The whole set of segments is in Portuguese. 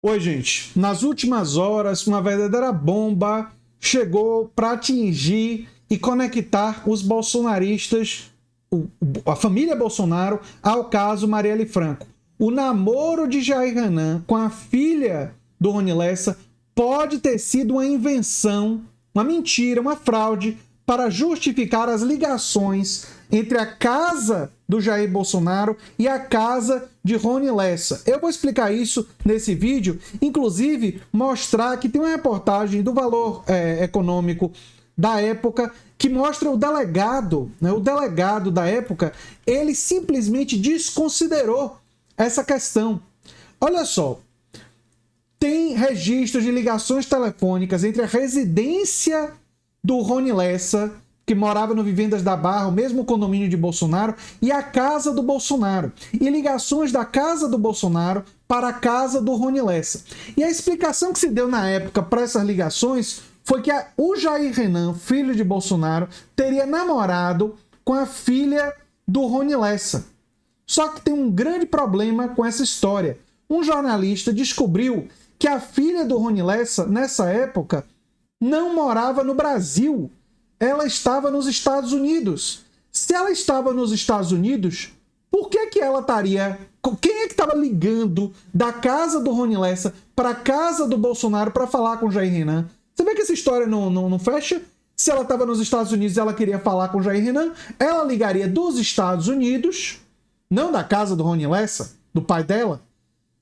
Oi, gente. Nas últimas horas, uma verdadeira bomba chegou para atingir e conectar os bolsonaristas, a família Bolsonaro, ao caso Marielle Franco. O namoro de Jair Renan com a filha do Rony Lessa pode ter sido uma invenção, uma mentira, uma fraude para justificar as ligações entre a casa do Jair Bolsonaro e a casa de Rony Lessa. Eu vou explicar isso nesse vídeo, inclusive mostrar que tem uma reportagem do Valor Econômico da época que mostra o delegado, né? O delegado da época, ele simplesmente desconsiderou essa questão. Olha só, tem registros de ligações telefônicas entre a residência do Rony Lessa, que morava no Vivendas da Barra, o mesmo condomínio de Bolsonaro, e a casa do Bolsonaro. E ligações da casa do Bolsonaro para a casa do Rony Lessa. E a explicação que se deu na época para essas ligações foi que o Jair Renan, filho de Bolsonaro, teria namorado com a filha do Rony Lessa. Só que tem um grande problema com essa história. Um jornalista descobriu que a filha do Rony Lessa, nessa época, não morava no Brasil. Ela estava nos Estados Unidos. Se ela estava nos Estados Unidos, por que ela estaria... Quem é que estava ligando da casa do Rony Lessa para a casa do Bolsonaro para falar com o Jair Renan? Você vê que essa história não fecha? Se ela estava nos Estados Unidos e ela queria falar com o Jair Renan, ela ligaria dos Estados Unidos, não da casa do Rony Lessa, do pai dela,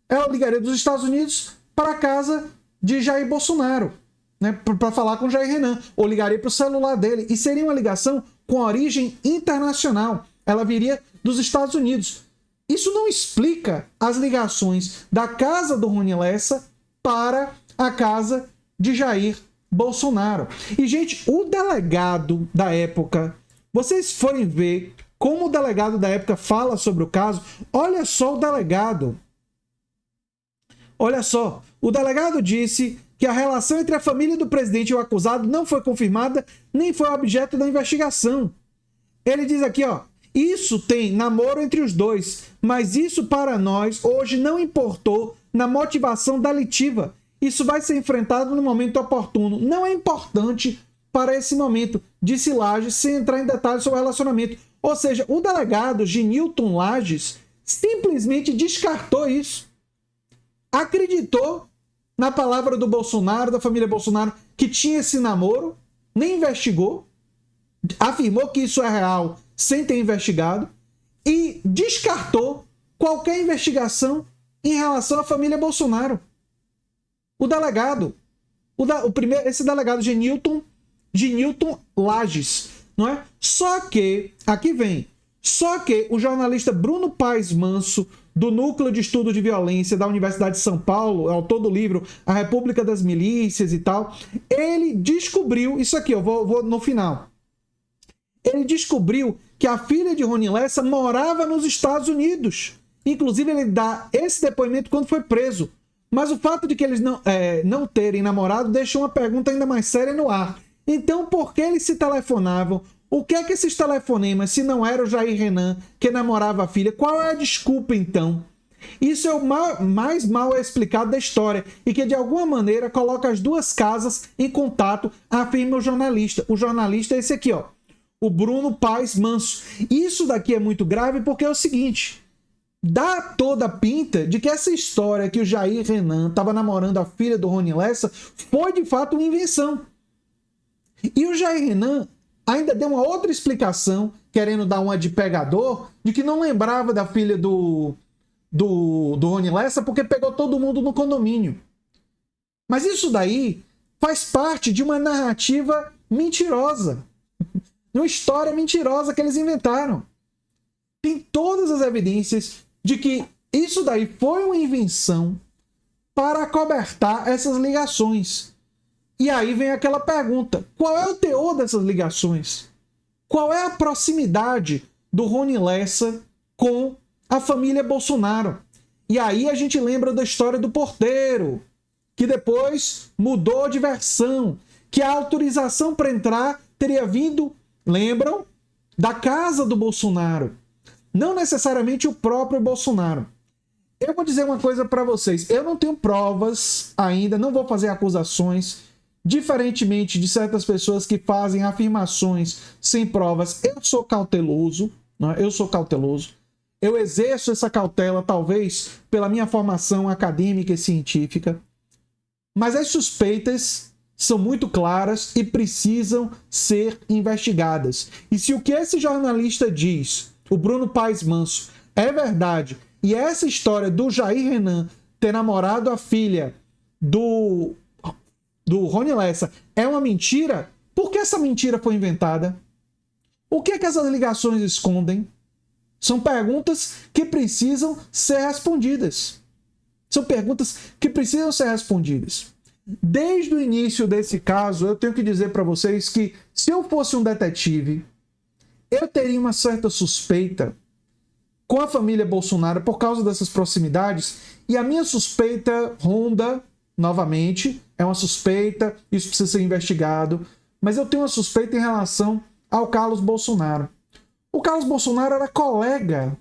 ela ligaria dos Estados Unidos para a casa de Jair Bolsonaro, né, para falar com o Jair Renan, ou ligaria para o celular dele, e seria uma ligação com origem internacional. Ela viria dos Estados Unidos. Isso não explica as ligações da casa do Rony Lessa para a casa de Jair Bolsonaro. E, gente, o delegado da época, vocês forem ver como o delegado da época fala sobre o caso, olha só o delegado. Olha só, o delegado disse que a relação entre a família do presidente e o acusado não foi confirmada, nem foi objeto da investigação. Ele diz aqui, ó, isso tem namoro entre os dois, mas isso para nós hoje não importou na motivação delitiva. Isso vai ser enfrentado no momento oportuno. Não é importante para esse momento, disse Lages, sem entrar em detalhes sobre o relacionamento. Ou seja, o delegado Genilton Lages simplesmente descartou isso. Acreditou na palavra do Bolsonaro, da família Bolsonaro, que tinha esse namoro, nem investigou, afirmou que isso é real sem ter investigado e descartou qualquer investigação em relação à família Bolsonaro. O delegado, esse delegado Genilton Lages, não é? Só que, aqui vem, o jornalista Bruno Paes Manso, do Núcleo de Estudo de Violência da Universidade de São Paulo, autor do livro A República das Milícias e tal, ele descobriu, isso aqui, eu vou no final, ele descobriu que a filha de Rony Lessa morava nos Estados Unidos. Inclusive, ele dá esse depoimento quando foi preso. Mas o fato de que eles não terem namorado deixa uma pergunta ainda mais séria no ar. Então, por que eles se telefonavam? O que é que esses telefonemas, se não era o Jair Renan que namorava a filha? Qual é a desculpa, então? Isso é o mais mal explicado da história e que, de alguma maneira, coloca as duas casas em contato, afirma o jornalista. O jornalista é esse aqui, ó, o Bruno Paes Manso. Isso daqui é muito grave porque é o seguinte... Dá toda a pinta de que essa história que o Jair Renan estava namorando a filha do Rony Lessa foi de fato uma invenção. E o Jair Renan ainda deu uma outra explicação, querendo dar uma de pegador, de que não lembrava da filha do Rony Lessa porque pegou todo mundo no condomínio. Mas isso daí faz parte de uma narrativa mentirosa. Uma história mentirosa que eles inventaram. Tem todas as evidências de que isso daí foi uma invenção para acobertar essas ligações. E aí vem aquela pergunta, qual é o teor dessas ligações? Qual é a proximidade do Rony Lessa com a família Bolsonaro? E aí a gente lembra da história do porteiro, que depois mudou de versão, que a autorização para entrar teria vindo, lembram, da casa do Bolsonaro. Não necessariamente o próprio Bolsonaro. Eu vou dizer uma coisa para vocês. Eu não tenho provas ainda, não vou fazer acusações, diferentemente de certas pessoas que fazem afirmações sem provas. Eu sou cauteloso, né? Eu sou cauteloso. Eu exerço essa cautela, talvez, pela minha formação acadêmica e científica. Mas as suspeitas são muito claras e precisam ser investigadas. E se o que esse jornalista diz, o Bruno Paes Manso, é verdade, e essa história do Jair Renan ter namorado a filha do Rony Lessa é uma mentira, por que essa mentira foi inventada? O que é que essas ligações escondem? São perguntas que precisam ser respondidas. São perguntas que precisam ser respondidas. Desde o início desse caso, eu tenho que dizer para vocês que se eu fosse um detetive, eu teria uma certa suspeita com a família Bolsonaro por causa dessas proximidades, e a minha suspeita ronda, novamente, é uma suspeita, isso precisa ser investigado, mas eu tenho uma suspeita em relação ao Carlos Bolsonaro. O Carlos Bolsonaro era colega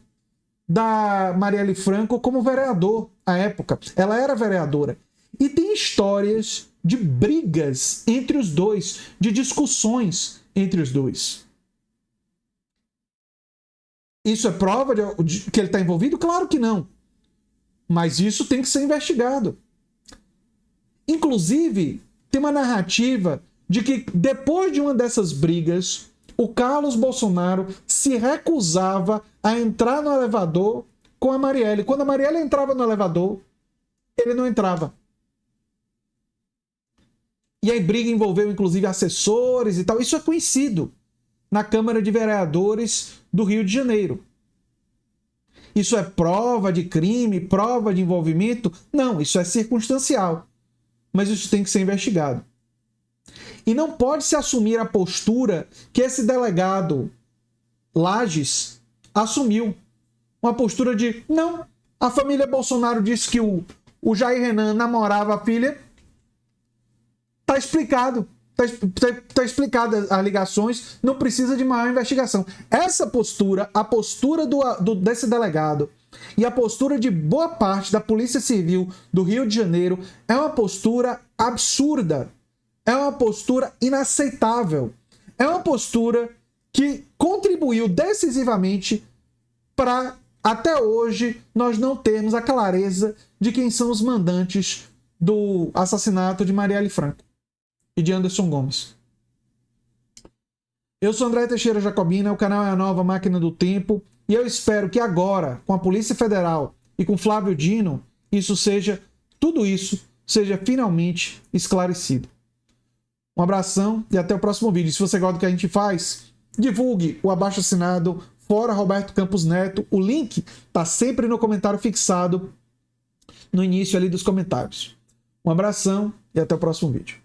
da Marielle Franco como vereador à época. Ela era vereadora. E tem histórias de brigas entre os dois, de discussões entre os dois. Isso é prova de que ele está envolvido? Claro que não. Mas isso tem que ser investigado. Inclusive, tem uma narrativa de que depois de uma dessas brigas, o Carlos Bolsonaro se recusava a entrar no elevador com a Marielle. Quando a Marielle entrava no elevador, ele não entrava. E aí briga envolveu inclusive assessores e tal. Isso é conhecido na Câmara de Vereadores do Rio de Janeiro. Isso é prova de crime, prova de envolvimento? Não, isso é circunstancial. Mas isso tem que ser investigado. E não pode se assumir a postura que esse delegado Lages assumiu. Uma postura de, não, a família Bolsonaro disse que o Jair Renan namorava a filha. Está explicado. Está explicada as ligações, não precisa de maior investigação. Essa postura, a postura desse delegado e a postura de boa parte da Polícia Civil do Rio de Janeiro é uma postura absurda. É uma postura inaceitável. É uma postura que contribuiu decisivamente para, até hoje, nós não termos a clareza de quem são os mandantes do assassinato de Marielle Franco e de Anderson Gomes. Eu sou André Teixeira Jacobina, o canal é a Nova Máquina do Tempo, e eu espero que agora, com a Polícia Federal e com Flávio Dino, tudo isso seja finalmente esclarecido. Um abração e até o próximo vídeo. Se você gosta do que a gente faz, divulgue o abaixo-assinado Fora Roberto Campos Neto. O link está sempre no comentário fixado no início ali dos comentários. Um abração e até o próximo vídeo.